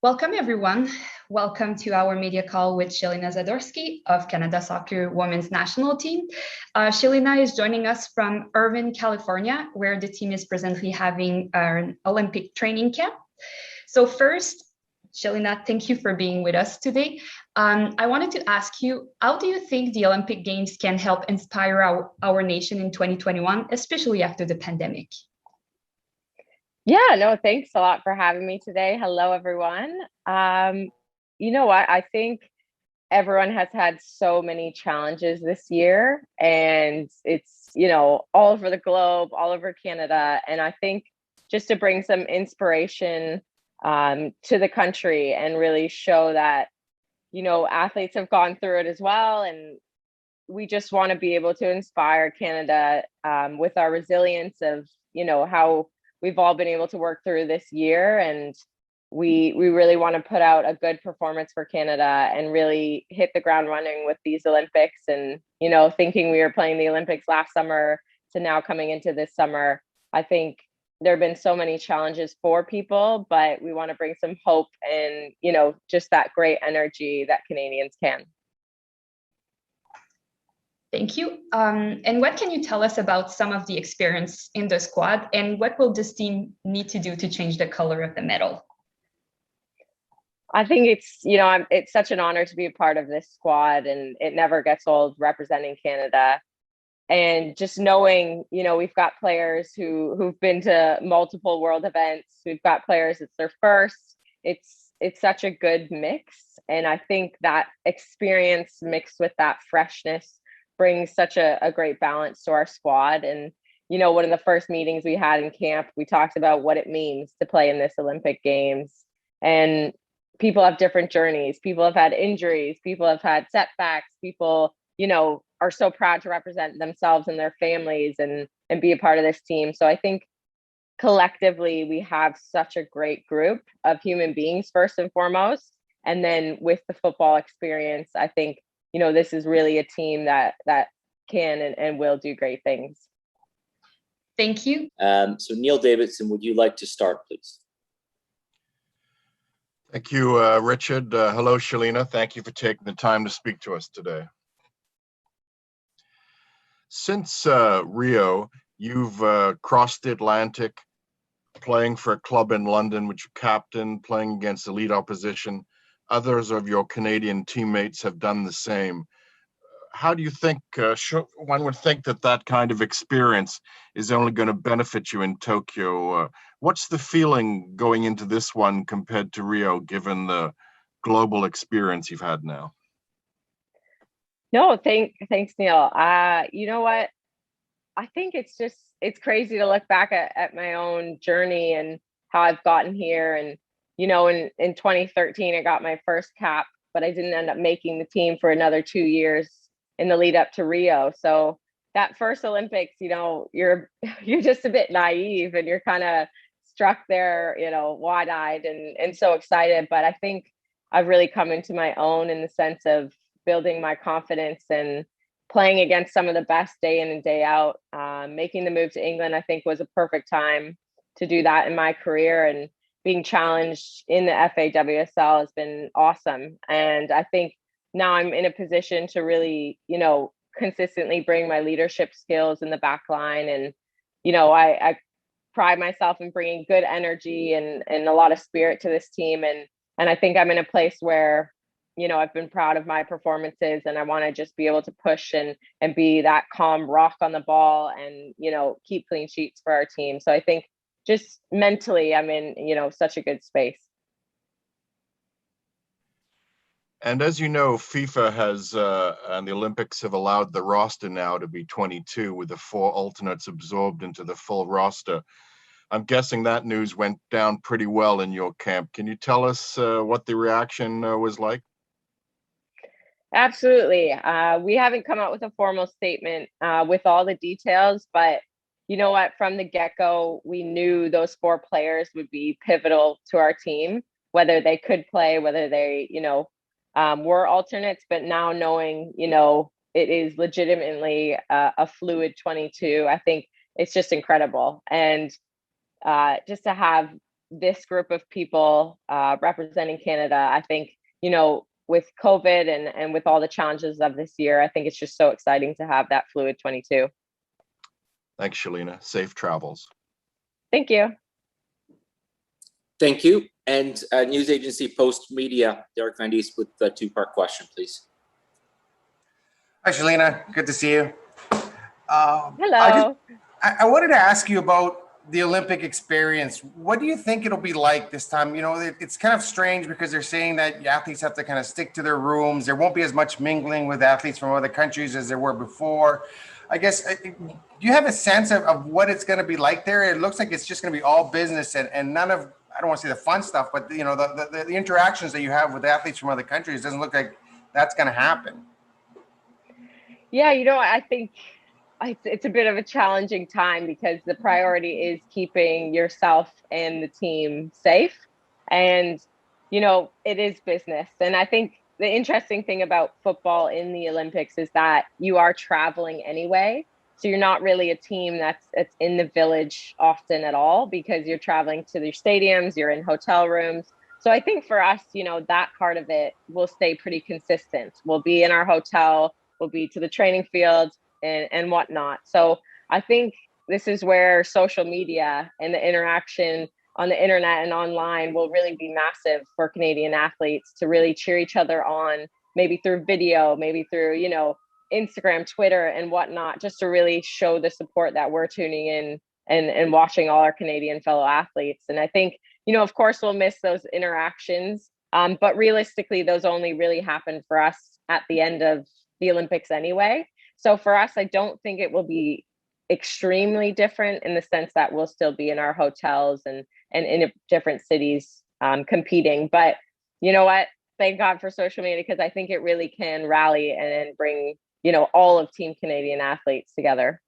Welcome, everyone. Welcome to our media call with Shelina Zadorsky of Canada Soccer Women's National Team. Shelina is joining us from Irvine, California, where the team is presently having an Olympic training camp. So first, Shelina, thank you for being with us today. I wanted to ask you, how do you think the Olympic Games can help inspire our nation in 2021, especially after the pandemic? Yeah, no, thanks a lot for having me today. Hello, everyone. You know what? I think everyone has had so many challenges this year, and it's, all over the globe, all over Canada. And I think just to bring some inspiration to the country and really show that, athletes have gone through it as well. And we just want to be able to inspire Canada with our resilience of, how we've all been able to work through this year, and we really want to put out a good performance for Canada and really hit the ground running with these Olympics. And thinking we were playing the Olympics last summer to now coming into this summer, I think there have been so many challenges for people, but we want to bring some hope and just that great energy that Canadians can. Thank you. And what can you tell us about some of the experience in the squad, and what will this team need to do to change the color of the medal? I think it's such an honor to be a part of this squad, and it never gets old representing Canada. And just knowing, we've got players who've been to multiple world events. We've got players, it's their first. It's such a good mix. And I think that experience mixed with that freshness brings such a great balance to our squad. And, one of the first meetings we had in camp, we talked about what it means to play in this Olympic Games. And people have different journeys. People have had injuries. People have had setbacks. People, are so proud to represent themselves and their families and be a part of this team. So I think collectively we have such a great group of human beings, first and foremost. And then with the football experience, I think this is really a team that can and will do great things. Thank you. So Neil Davidson, would you like to start, please? Thank you, Richard. Hello, Shelina. Thank you for taking the time to speak to us today. Since Rio, you've crossed the Atlantic, playing for a club in London, which you captain, playing against elite opposition. Others of your Canadian teammates have done the same. How do you think, one would think that kind of experience is only going to benefit you in Tokyo? What's the feeling going into this one compared to Rio, given the global experience you've had now? No, thanks, Neil. You know what? I think it's crazy to look back at my own journey and how I've gotten here. And in 2013, I got my first cap, but I didn't end up making the team for another 2 years in the lead up to Rio. So that first Olympics, you're just a bit naive and you're kind of struck there, wide-eyed and so excited. But I think I've really come into my own in the sense of building my confidence and playing against some of the best day in and day out. Making the move to England, I think, was a perfect time to do that in my career. And being challenged in the FAWSL has been awesome. And I think now I'm in a position to really, consistently bring my leadership skills in the back line. And, I pride myself in bringing good energy and a lot of spirit to this team. And I think I'm in a place where, I've been proud of my performances, and I want to just be able to push and be that calm rock on the ball and, keep clean sheets for our team. So I think just mentally, I'm in, such a good space. And as you know, FIFA has, and the Olympics have allowed the roster now to be 22 with the 4 alternates absorbed into the full roster. I'm guessing that news went down pretty well in your camp. Can you tell us what the reaction was like? Absolutely. We haven't come out with a formal statement with all the details, but you know what? From the get-go, we knew those 4 players would be pivotal to our team, whether they could play, whether they, were alternates. But now knowing, it is legitimately a fluid 22, I think it's just incredible. And just to have this group of people representing Canada. I think, with COVID and with all the challenges of this year, I think it's just so exciting to have that fluid 22. Thanks, Shelina. Safe travels. Thank you. Thank you. And news agency Post Media, Derek Van Diest with the two-part question, please. Hi, Shelina. Good to see you. Hello. I wanted to ask you about the Olympic experience. What do you think it'll be like this time? It's kind of strange because they're saying that athletes have to kind of stick to their rooms. There won't be as much mingling with athletes from other countries as there were before. I guess, do you have a sense of what it's going to be like there? It looks like it's just going to be all business and none of, I don't want to say the fun stuff, but the interactions that you have with athletes from other countries doesn't look like that's going to happen. Yeah, I think it's a bit of a challenging time because the priority is keeping yourself and the team safe. And, it is business. And I think the interesting thing about football in the Olympics is that you are traveling anyway. So you're not really a team that's in the village often at all because you're traveling to their stadiums, you're in hotel rooms. So I think for us, that part of it will stay pretty consistent. We'll be in our hotel, we'll be to the training field and whatnot. So I think this is where social media and the interaction on the internet and online will really be massive for Canadian athletes to really cheer each other on, maybe through video, maybe through, Instagram, Twitter and whatnot, just to really show the support that we're tuning in and watching all our Canadian fellow athletes. And I think, of course, we'll miss those interactions, but realistically, those only really happen for us at the end of the Olympics anyway. So for us, I don't think it will be extremely different in the sense that we'll still be in our hotels and in different cities competing. But you know what? Thank God for social media, because I think it really can rally and bring, all of Team Canadian athletes together.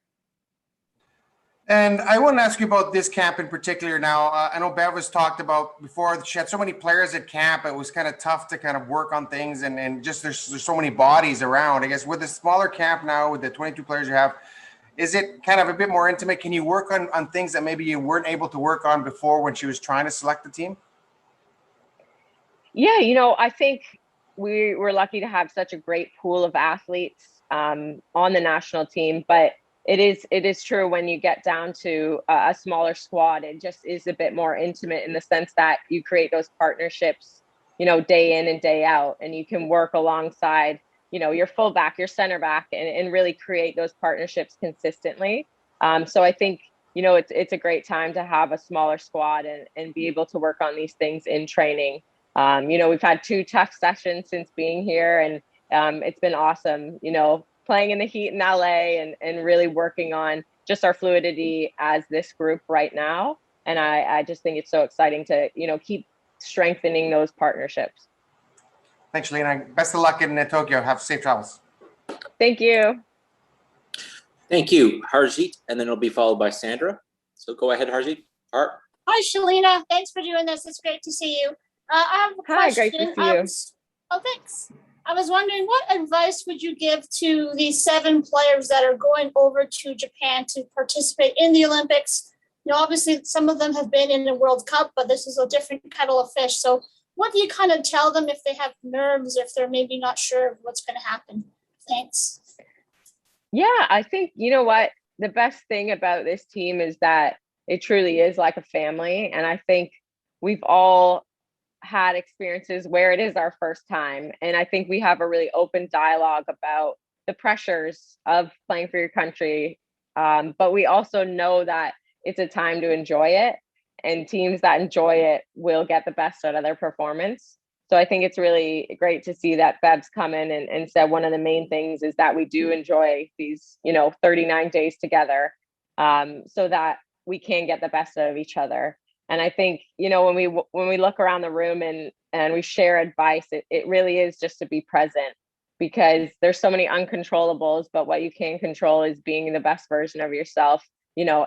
And I want to ask you about this camp in particular now. I know Bev has talked about before, she had so many players at camp, it was kind of tough to kind of work on things and just there's so many bodies around. I guess with the smaller camp now, with the 22 players you have, is it kind of a bit more intimate? Can you work on things that maybe you weren't able to work on before when she was trying to select the team? Yeah, I think we were lucky to have such a great pool of athletes on the national team, but it is true when you get down to a smaller squad, it just is a bit more intimate in the sense that you create those partnerships, day in and day out, and you can work alongside, your fullback, your center back, and really create those partnerships consistently. So I think, it's a great time to have a smaller squad and be able to work on these things in training. We've had 2 tough sessions since being here, and it's been awesome, playing in the heat in LA and really working on just our fluidity as this group right now. And I just think it's so exciting to, keep strengthening those partnerships. Thanks, Shelina. Best of luck in Tokyo. Have safe travels. Thank you. Thank you, Harjeet, and then it'll be followed by Sandra. So go ahead, Harjeet. Hi, Shelina. Thanks for doing this. It's great to see you. I have a question. Hi, great to see you. Thanks. I was wondering, what advice would you give to these 7 players that are going over to Japan to participate in the Olympics? Obviously, some of them have been in the World Cup, but this is a different kettle of fish. So what do you kind of tell them if they have nerves, if they're maybe not sure of what's going to happen? Thanks. Yeah, I think, what? The best thing about this team is that it truly is like a family. And I think we've all had experiences where it is our first time. And I think we have a really open dialogue about the pressures of playing for your country. But we also know that it's a time to enjoy it, and teams that enjoy it will get the best out of their performance. So I think it's really great to see that Bev's come in and said one of the main things is that we do enjoy these, 39 days together, so that we can get the best out of each other. And I think, when we look around the room and we share advice, it really is just to be present, because there's so many uncontrollables, but what you can control is being the best version of yourself,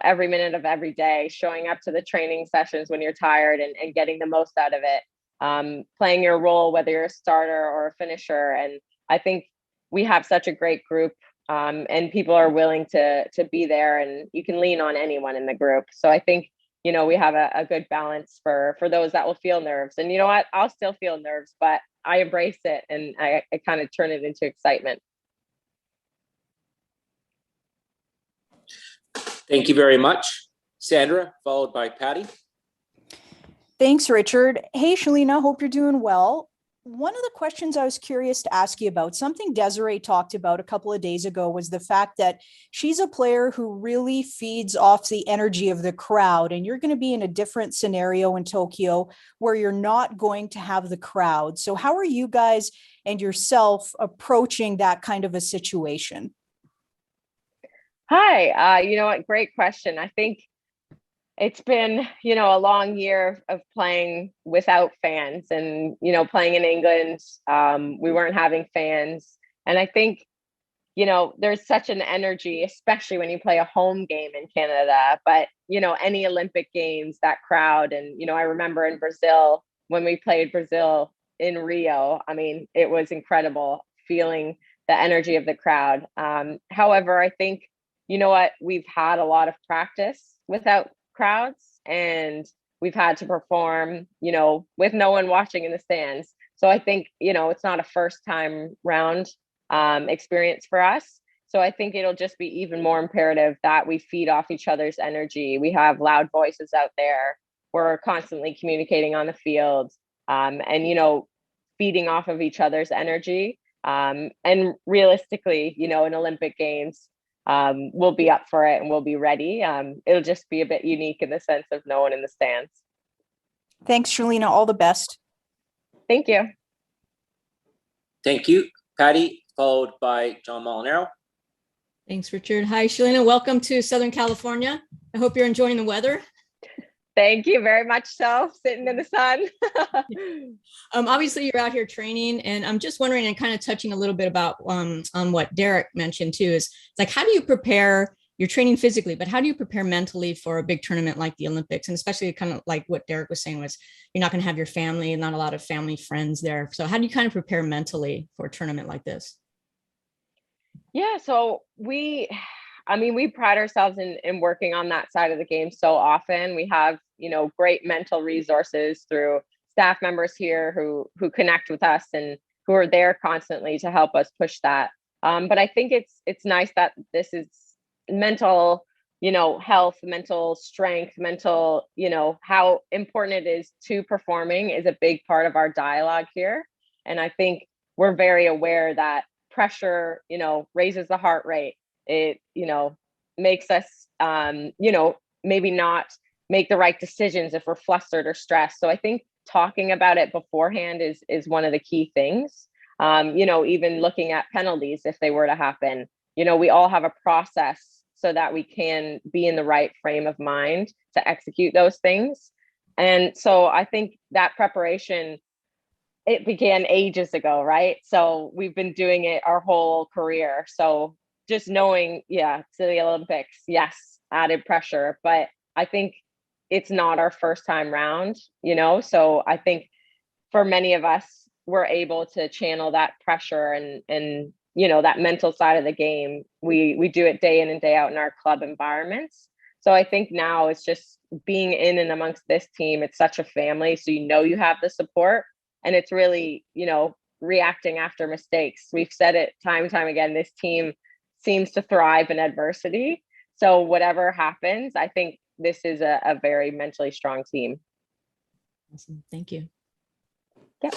every minute of every day, showing up to the training sessions when you're tired and getting the most out of it, playing your role, whether you're a starter or a finisher. And I think we have such a great group, and people are willing to be there, and you can lean on anyone in the group. So I think, we have a good balance for those that will feel nerves. And you know what, I'll still feel nerves, but I embrace it, and I kind of turn it into excitement. Thank you very much. Sandra, followed by Patty. Thanks, Richard. Hey, Shelina, hope you're doing well. One of the questions I was curious to ask you about, something Desiree talked about a couple of days ago, was the fact that she's a player who really feeds off the energy of the crowd. And you're going to be in a different scenario in Tokyo where you're not going to have the crowd. So how are you guys and yourself approaching that kind of a situation? Hi, you know what? Great question. I think it's been, a long year of playing without fans, and, playing in England, we weren't having fans. And I think, there's such an energy, especially when you play a home game in Canada, but, any Olympic Games, that crowd. And, I remember in Brazil, when we played Brazil in Rio, I mean, it was incredible feeling the energy of the crowd. However, I think, we've had a lot of practice without crowds, and we've had to perform, with no one watching in the stands. So I think, it's not a first time round experience for us. So I think it'll just be even more imperative that we feed off each other's energy. We have loud voices out there. We're constantly communicating on the field, and, feeding off of each other's energy. And realistically, in Olympic Games, we'll be up for it and we'll be ready. It'll just be a bit unique in the sense of no one in the stands. Thanks, Shelina. All the best. Thank you. Thank you. Patty, followed by John Molinaro. Thanks, Richard. Hi, Shelina. Welcome to Southern California. I hope you're enjoying the weather. Thank you very much. So, sitting in the sun. Obviously, you're out here training, and I'm just wondering, and kind of touching a little bit about on what Derek mentioned too, is it's like, how do you prepare? You're training physically, but how do you prepare mentally for a big tournament like the Olympics? And especially kind of like what Derek was saying, was you're not going to have your family, not a lot of family friends there. So how do you kind of prepare mentally for a tournament like this? Yeah, so we pride ourselves in working on that side of the game so often. We have, great mental resources through staff members here who connect with us and who are there constantly to help us push that. But I think it's nice that this is mental, health, mental strength, mental, how important it is to performing is a big part of our dialogue here. And I think we're very aware that pressure, raises the heart rate. It, makes us, maybe not make the right decisions if we're flustered or stressed. So I think talking about it beforehand is one of the key things. Even looking at penalties, if they were to happen, we all have a process so that we can be in the right frame of mind to execute those things. And so I think that preparation, it began ages ago, right? So we've been doing it our whole career. So just knowing, to the Olympics, yes, added pressure, but I think it's not our first time round, so I think for many of us, we're able to channel that pressure and that mental side of the game. We do it day in and day out in our club environments. So I think now it's just being in and amongst this team. It's such a family. So, you have the support, and it's really, reacting after mistakes. We've said it time and time again, this team seems to thrive in adversity. So whatever happens, I think this is a very mentally strong team. Awesome. Thank you. Yep.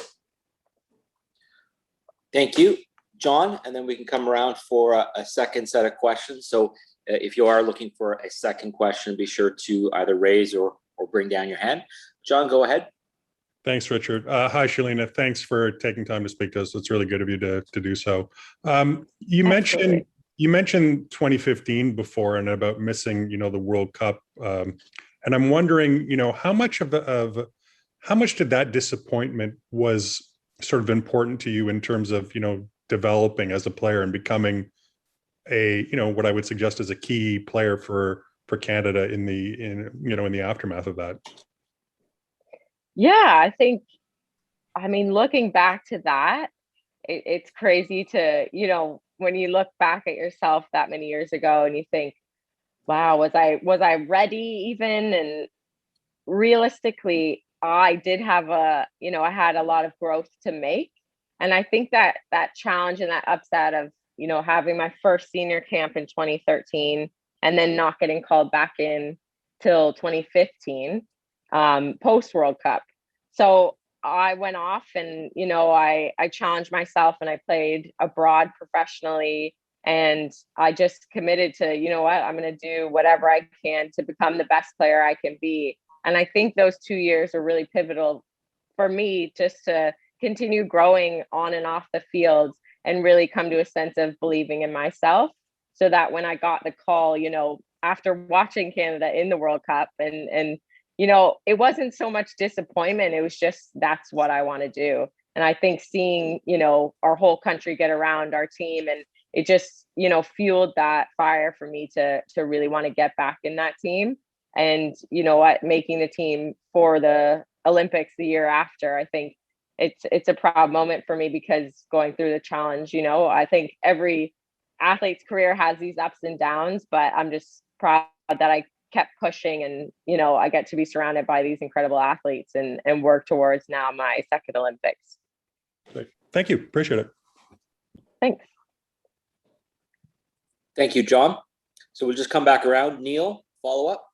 Thank you, John. And then we can come around for a second set of questions. So if you are looking for a second question, be sure to either raise or bring down your hand. John, go ahead. Thanks, Richard. Hi, Shelina. Thanks for taking time to speak to us. It's really good of you to do so. You mentioned 2015 before, and about missing, the World Cup. And I'm wondering, how much did that disappointment was sort of important to you in terms of, developing as a player and becoming a, what I would suggest is a key player for Canada in the aftermath of that? Yeah, I think, looking back to that, it's crazy to, when you look back at yourself that many years ago and you think, wow, was I ready even? And, realistically, I did have I had a lot of growth to make. And I think that that challenge and that upset of, having my first senior camp in 2013 and then not getting called back in till 2015, post World Cup. So I went off and, I challenged myself and I played abroad professionally. And I just committed to, I'm going to do whatever I can to become the best player I can be. And I think those 2 years are really pivotal for me just to continue growing on and off the field and really come to a sense of believing in myself, so that when I got the call, after watching Canada in the World Cup and it wasn't so much disappointment. It was just, that's what I want to do. And I think seeing, our whole country get around our team, and it just, fueled that fire for me to really want to get back in that team. And making the team for the Olympics the year after, I think it's a proud moment for me, because going through the challenge, I think every athlete's career has these ups and downs, but I'm just proud that I kept pushing, and I get to be surrounded by these incredible athletes and work towards now my second Olympics. Thank you. Appreciate it. Thanks. Thank you, John. So we'll just come back around. Neil, follow up.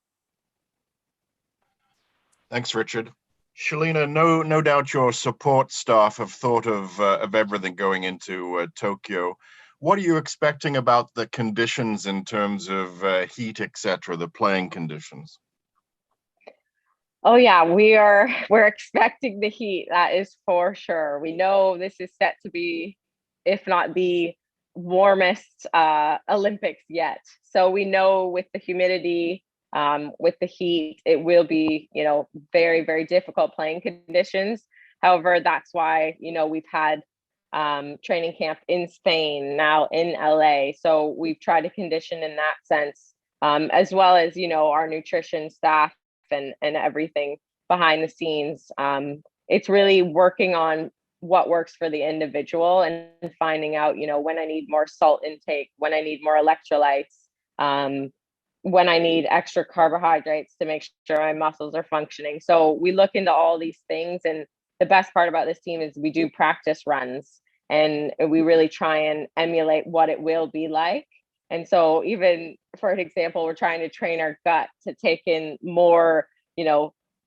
Thanks, Richard. Shelina, no doubt your support staff have thought of everything going into Tokyo. What are you expecting about the conditions in terms of heat, etc., the playing conditions? Oh yeah, we're expecting the heat. That is for sure. We know this is set to be, if not the warmest Olympics yet. So we know with the humidity, with the heat, it will be, very, very difficult playing conditions. However, that's why, we've had training camp in Spain, now in LA. So we've tried to condition in that sense, as well as, our nutrition staff and everything behind the scenes. It's really working on what works for the individual and finding out, when I need more salt intake, when I need more electrolytes, when I need extra carbohydrates to make sure my muscles are functioning. So we look into all these things. And the best part about this team is we do practice runs, and we really try and emulate what it will be like. And so even for an example, we're trying to train our gut to take in more,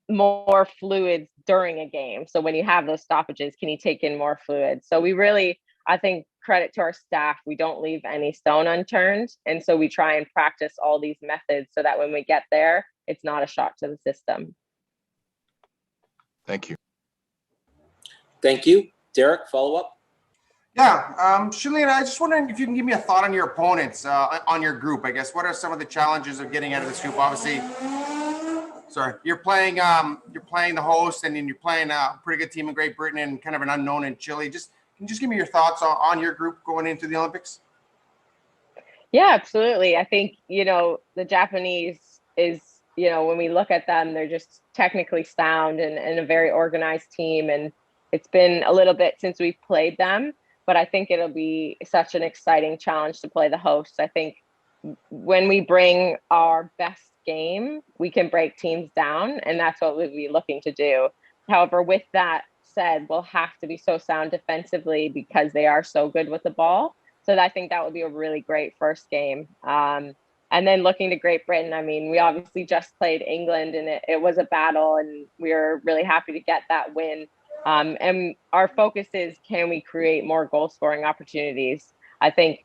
more fluids during a game. So when you have those stoppages, can you take in more fluids? So we really, I think, credit to our staff, we don't leave any stone unturned. And so we try and practice all these methods so that when we get there, it's not a shock to the system. Thank you. Thank you. Derek, follow up. Yeah, Shelina, I was just wondering if you can give me a thought on your opponents, on your group. I guess what are some of the challenges of getting out of this group? Obviously, you're playing the host, and then you're playing a pretty good team in Great Britain and kind of an unknown in Chile. Can you just give me your thoughts on your group going into the Olympics? Yeah, absolutely. I think, the Japanese is, when we look at them, they're just technically sound and a very organized team. And it's been a little bit since we've played them, but I think it'll be such an exciting challenge to play the hosts. I think when we bring our best game, we can break teams down, and that's what we'll be looking to do. However, with that said, we'll have to be so sound defensively because they are so good with the ball. So I think that would be a really great first game. And then looking to Great Britain, I mean, we obviously just played England, and it was a battle, and we were really happy to get that win. And our focus is, can we create more goal scoring opportunities? I think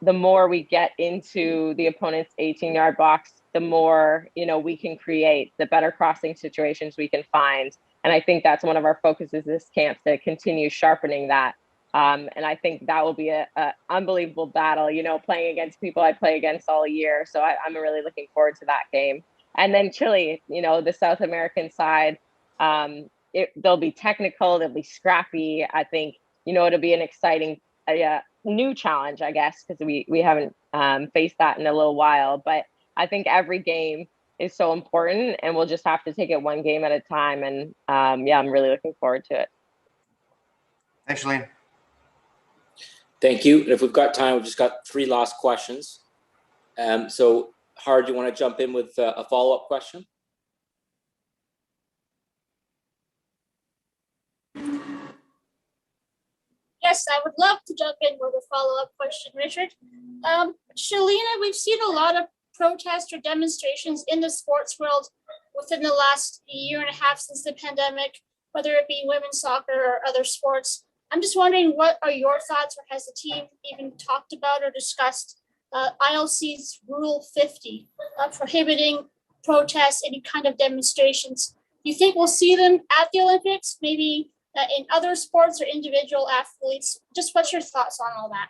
the more we get into the opponent's 18-yard box, the more, we can create, the better crossing situations we can find. And I think that's one of our focuses this camp, to continue sharpening that. And I think that will be a unbelievable battle, playing against people I play against all year. So I'm really looking forward to that game. And then Chile, the South American side, they'll be technical, they'll be scrappy. I think, it'll be an exciting new challenge, I guess, because we haven't faced that in a little while. But I think every game is so important, and we'll just have to take it one game at a time. And I'm really looking forward to it. Thanks, Shelina. Thank you. And if we've got time, we've just got 3 last questions. So, Hard, you want to jump in with a follow-up question? yes, I would love to jump in with a follow-up question, Richard. Shelina, we've seen a lot of protests or demonstrations in the sports world within the last year and a half since the pandemic, whether it be women's soccer or other sports. I'm just wondering, what are your thoughts, or has the team even talked about or discussed ILC's Rule 50, prohibiting protests, any kind of demonstrations? Do you think we'll see them at the Olympics, maybe in other sports or individual athletes? Just what's your thoughts on all that?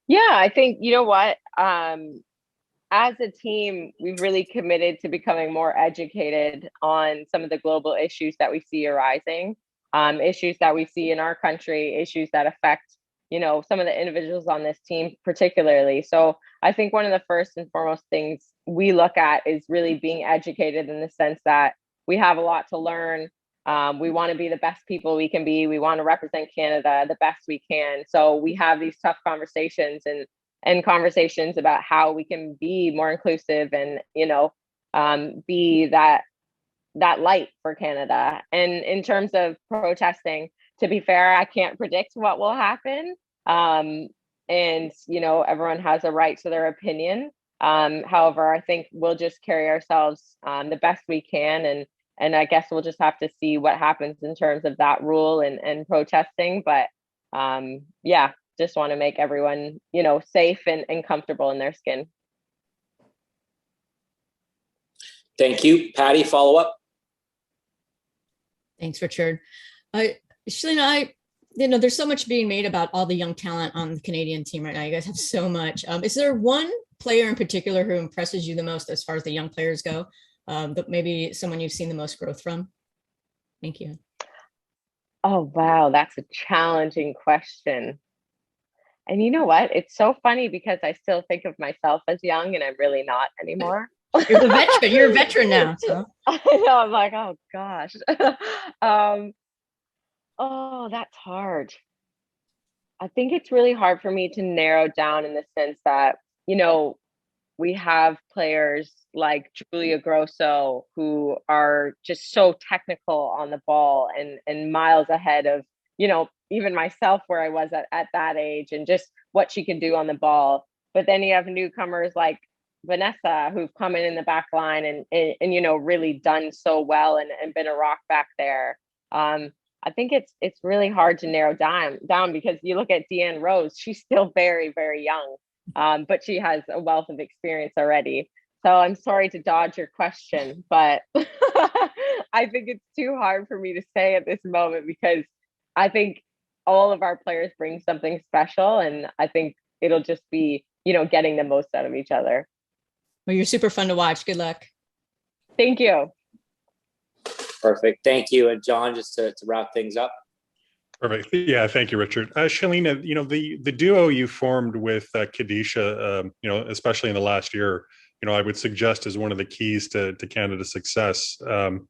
Yeah, I think, you know what, as a team, we've really committed to becoming more educated on some of the global issues that we see arising, issues that we see in our country, issues that affect, you know, some of the individuals on this team particularly. So I think one of the first and foremost things we look at is really being educated, in the sense that we have a lot to learn. We want to be the best people we can be. We want to represent Canada the best we can. So we have these tough conversations and conversations about how we can be more inclusive and, you know, be that light for Canada. And in terms of protesting, to be fair, I can't predict what will happen. And, you know, everyone has a right to their opinion. However, I think we'll just carry ourselves the best we can. And I guess we'll just have to see what happens in terms of that rule and protesting. But yeah, just want to make everyone, you know, safe and comfortable in their skin. Thank you. Patty, follow up. Thanks, Richard. Shelina, you know, there's so much being made about all the young talent on the Canadian team right now. You guys have so much. Is there one player in particular who impresses you the most as far as the young players go? But maybe someone you've seen the most growth from? Thank you. Oh, wow. That's a challenging question. And you know what? It's so funny because I still think of myself as young, and I'm really not anymore. You're a veteran. You're a veteran now. So. I know. I'm like, oh gosh. Oh, that's hard. I think it's really hard for me to narrow down, in the sense that, you know, we have players like Julia Grosso who are just so technical on the ball and miles ahead of, you know, even myself, where I was at that age, and just what she can do on the ball. But then you have newcomers like Vanessa, who've come in the back line and you know, really done so well and been a rock back there. I think it's really hard to narrow down because you look at Deanne Rose, she's still very, very young. But she has a wealth of experience already. So I'm sorry to dodge your question, but I think it's too hard for me to say at this moment, because I think all of our players bring something special, and I think it'll just be, you know, getting the most out of each other. Well, you're super fun to watch. Good luck. Thank you. Perfect. Thank you. And John, just to wrap things up. Perfect. Yeah, thank you, Richard. Shelina, you know, the duo you formed with Khadisha, you know, especially in the last year, you know, I would suggest is one of the keys to Canada's success in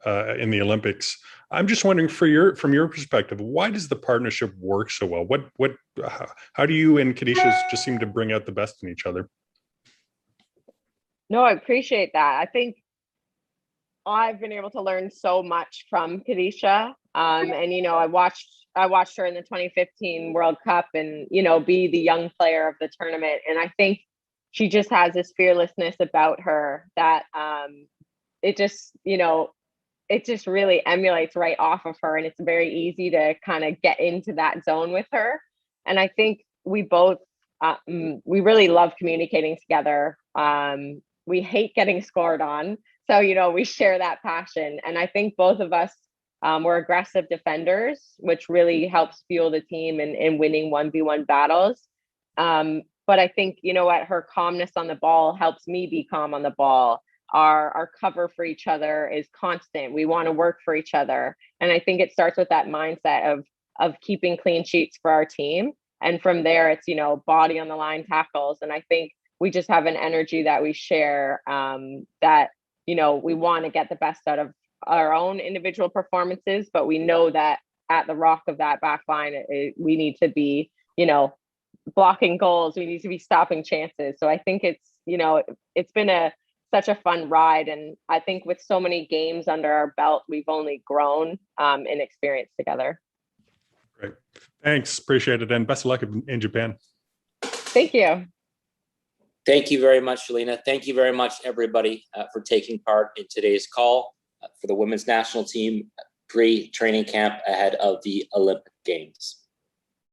the Olympics. I'm just wondering, from your perspective, why does the partnership work so well? How do you and Khadisha just seem to bring out the best in each other? No, I appreciate that. I think I've been able to learn so much from Khadisha. And, you know, I watched her in the 2015 World Cup and, you know, be the young player of the tournament. And I think she just has this fearlessness about her that it just, you know, it just really emulates right off of her. And it's very easy to kind of get into that zone with her. And I think we both, we really love communicating together. We hate getting scored on. So, you know, we share that passion. And I think both of us we're aggressive defenders, which really helps fuel the team in winning 1v1 battles. But I think, you know what, her calmness on the ball helps me be calm on the ball. Our cover for each other is constant. We want to work for each other. And I think it starts with that mindset of keeping clean sheets for our team. And from there, it's, you know, body on the line tackles. And I think we just have an energy that we share that, you know, we want to get the best out of our own individual performances, but we know that at the rock of that back line, we need to be, you know, blocking goals. We need to be stopping chances. So I think it's, you know, it's been such a fun ride. And I think with so many games under our belt, we've only grown in experience together. Great. Thanks. Appreciate it. And best of luck in Japan. Thank you. Thank you very much, Shelina. Thank you very much, everybody, for taking part in today's call for the women's national team pre-training camp ahead of the Olympic Games.